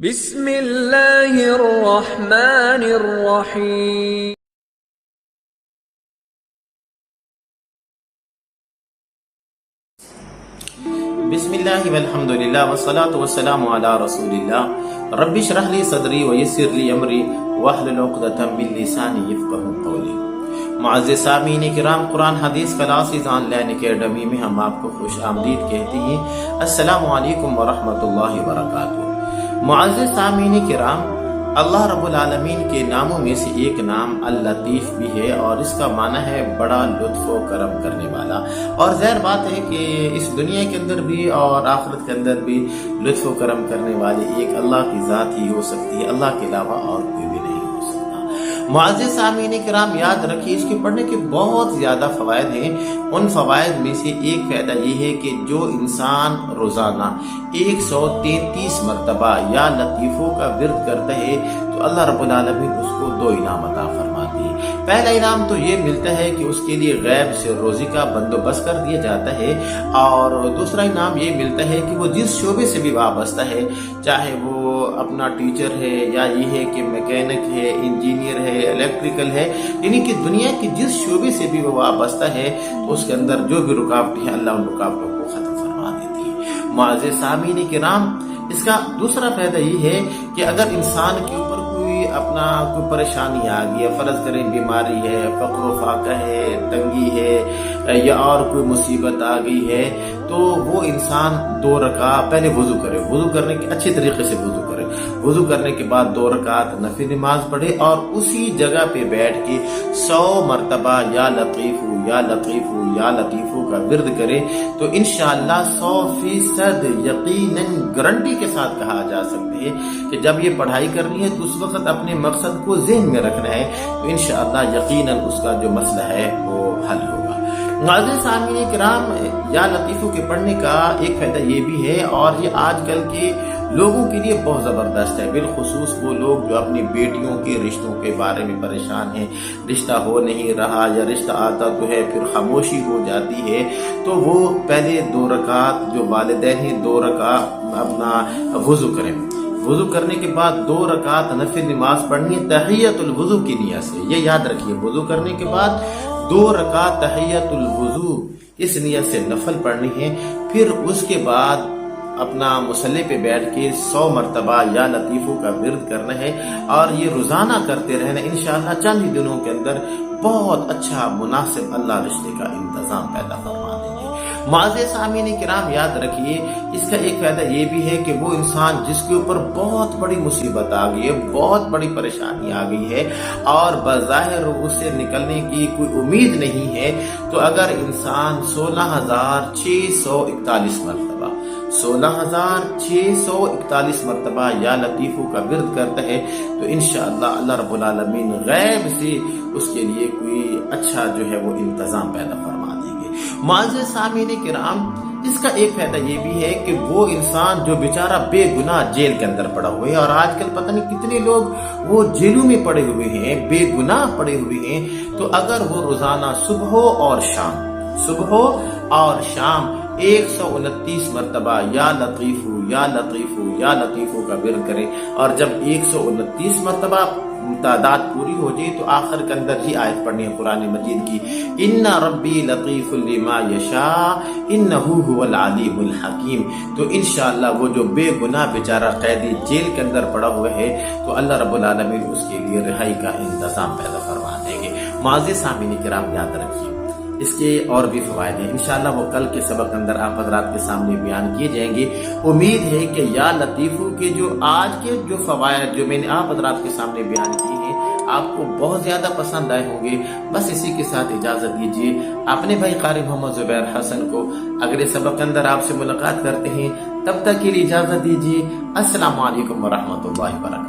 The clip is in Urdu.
بسم اللہ الرحمن الرحیم. بسم اللہ والحمد للہ والصلاة والسلام علی رسول اللہ. رب اشرح لی صدری ویسر لی امری واحلل عقدۃ من لسانی یفقہوا قولی. معزز سامعین کرام، قرآن حدیث کلاسز آن لائن اکیڈمی میں ہم آپ کو خوش آمدید کہتے ہیں. السلام علیکم ورحمۃ اللہ وبرکاتہ. معزز سامعین کرام، اللہ رب العالمین کے ناموں میں سے ایک نام اللطیف بھی ہے، اور اس کا معنی ہے بڑا لطف و کرم کرنے والا. اور ظاہر بات ہے کہ اس دنیا کے اندر بھی اور آخرت کے اندر بھی لطف و کرم کرنے والی ایک اللہ کی ذات ہی ہو سکتی ہے، اللہ کے علاوہ اور کوئی بھی نہیں ہو سکتا. معزز سامعین کرام، یاد رکھیے اس کے پڑھنے کے بہت زیادہ فوائد ہیں. ان فوائد میں سے ایک فائدہ یہ ہے کہ جو انسان روزانہ 133 مرتبہ یا لطیفوں کا ورد کرتا ہے تو اللہ رب العالمین اس کو 2 انعام عطا فرماتی ہے. پہلا انعام تو یہ ملتا ہے کہ اس کے لیے غیب سے روزی کا بندوبست کر دیا جاتا ہے، اور دوسرا انعام یہ ملتا ہے کہ وہ جس شعبے سے بھی وابستہ ہے، چاہے وہ اپنا ٹیچر ہے یا یہ ہے کہ میکینک ہے، انجینئر ہے، الیکٹریکل ہے، یعنی کہ دنیا کی جس شعبے سے بھی وہ وابستہ ہے تو اس کے اندر جو بھی رکاوٹیں ہیں اللہ ان رکاوٹوں کو ختم فرما دیتی ہے. معزز سامعین کرام، اس کا دوسرا فائدہ یہ ہے کہ اگر انسان کے اوپر کوئی پریشانی آ گئی ہے، فرض کریں بیماری ہے، فقر و فاقہ ہے، تنگی ہے، یا اور کوئی مصیبت آ گئی ہے، تو وہ انسان 2 رکعت پہلے وضو کرے، وضو کرنے کے اچھے طریقے سے وضو کرے، وضو کرنے کے بعد 2 رکعت نفل نماز پڑھے، اور اسی جگہ پہ بیٹھ کے 100 مرتبہ یا لطیفو یا لطیفو یا لطیفو کا ورد کرے تو انشاءاللہ 100% یقیناً گارنٹی کے ساتھ کہا جا سکتے ہے کہ جب یہ پڑھائی کرنی ہے تو اس وقت اپنے مقصد کو ذہن میں رکھنا ہے تو انشاءاللہ یقیناً اس کا جو مسئلہ ہے وہ حل ہوگا. معزز سامعین کرام، یا لطیفوں کے پڑھنے کا ایک فائدہ یہ بھی ہے، اور یہ آج کل کے لوگوں کے لیے بہت زبردست ہے، بالخصوص وہ لوگ جو اپنی بیٹیوں کے رشتوں کے بارے میں پریشان ہیں، رشتہ ہو نہیں رہا یا رشتہ آتا تو ہے پھر خاموشی ہو جاتی ہے، تو وہ پہلے 2 رکعت جو والدین ہیں 2 رکعت اپنا وضو کریں، وضو کرنے کے بعد 2 رکعت نفل نماز پڑھنی ہے تحیۃ الوضو کی نیت سے. یہ یاد رکھیے، وضو کرنے کے بعد 2 رکعت تحیۃ الوضو اس نیت سے نفل پڑھنی ہے. پھر اس کے بعد اپنا مصلی پہ بیٹھ کے 100 مرتبہ یا لطیفوں کا ورد کرنا ہے، اور یہ روزانہ کرتے رہنا. انشاءاللہ چند ہی دنوں کے اندر بہت اچھا مناسب اللہ رشتے کا انتظام پیدا فرما دیں گے. معزز سامعین کرام، یاد رکھیے اس کا ایک فائدہ یہ بھی ہے کہ وہ انسان جس کے اوپر بہت بڑی مصیبت آ گئی ہے، بہت بڑی پریشانی آ گئی ہے، اور بظاہر اس سے نکلنے کی کوئی امید نہیں ہے، تو اگر انسان 16,641 مرتبہ 16,641 مرتبہ یا لطیفوں کا ورد کرتا ہے تو انشاءاللہ اللہ رب العالمین غیب سے اس کے لیے کوئی اچھا جو ہے وہ انتظام پیدا فرما دیں گے. معزز سامعین کرام، اس کا ایک فائدہ یہ بھی ہے کہ وہ انسان جو بیچارہ بے گناہ جیل کے اندر پڑا ہوئے ہے، اور آج کل پتہ نہیں کتنے لوگ وہ جیلوں میں پڑے ہوئے ہیں، بے گناہ پڑے ہوئے ہیں، تو اگر وہ روزانہ صبح اور شام 129 مرتبہ یا لطیفو یا لطیفو یا لطیفو کا ورد کریں، اور جب 129 مرتبہ تعداد پوری ہو جائے تو آخر کے اندر ہی آیت پڑھنی ہے قرآن مجید کی، ان ربی لطیف لما یشاء انہ هو العلیم الحکیم. تو انشاءاللہ وہ جو بے گناہ بیچارہ قیدی جیل کے اندر پڑا ہوا ہے تو اللہ رب العالمین اس کے لیے رہائی کا انتظام پیدا فرما دیں گے. معزز سامعین کرام، یاد رکھیے اس کے اور بھی فوائد ہیں، انشاءاللہ وہ کل کے سبق اندر آپ حضرات کے سامنے بیان کیے جائیں گے. امید ہے کہ یا لطیفوں کے جو آج کے جو فوائد جو میں نے آپ حضرات کے سامنے بیان کیے ہیں آپ کو بہت زیادہ پسند آئے ہوں گے. بس اسی کے ساتھ اجازت دیجیے، اپنے بھائی قاری محمد زبیر حسن کو اگلے سبق اندر آپ سے ملاقات کرتے ہیں. تب تک کے لیے اجازت دیجیے. السلام علیکم ورحمۃ اللہ وبرکاتہ.